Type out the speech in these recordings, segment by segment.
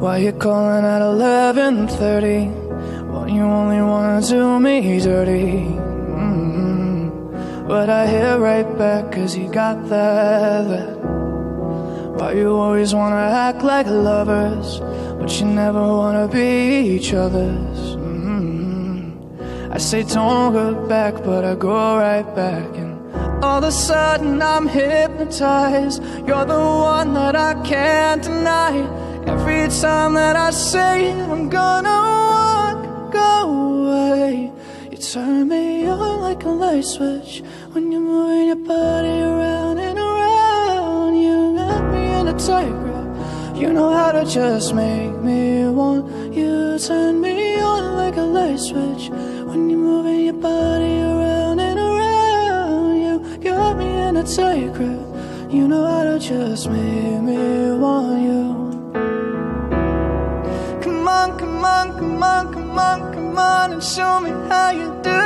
Why you calling at 11:30 when you only wanna do me dirty? But I hit right back 'cause you got that. Why you always wanna act like lovers, but you never wanna be each other's? I say don't look back, but I go right back, and all of a sudden I'm hypnotized. You're the one that I can't deny. Every time that I say I'm gonna walk away, you turn me on like a light switch. When you're moving your body around and around, you got me in a tight grip. You know how to just make me want you. Turn me on like a light switch. When you're moving your body around and around, you got me in a tight grip. You know how to just make me want you. Come on, come on, come on, come on, come on, and show me how you do.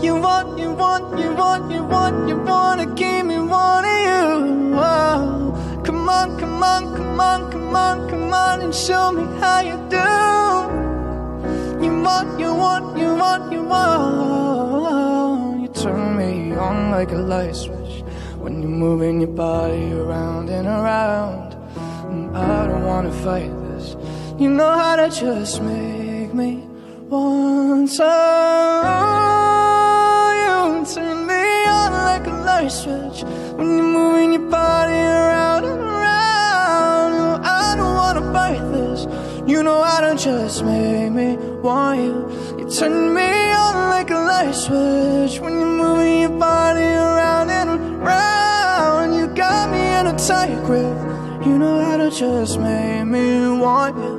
You want, you want, you want, you want, you wanna keep me wanting you. Oh, come on, come on, come on, come on, come on, and show me how you do. You want, you want, you want, you want. You turn me on like a light switch when you're moving your body around and around. And I don't wanna fight this. You know how to just make me want to. You turn me on like a light switch when you're moving your body around and around. I don't wanna fight this. You know how to just make me want you. You turn me on like a light switch when you're moving your body around and around. You got me in a tight grip. You know how to just make me want you.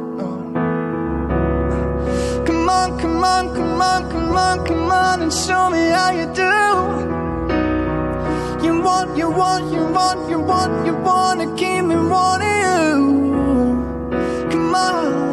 Come on, come on, come on, come on, come on, and show me how you do. You want, you want, you want, you want, you want to keep me wanting you. Come on.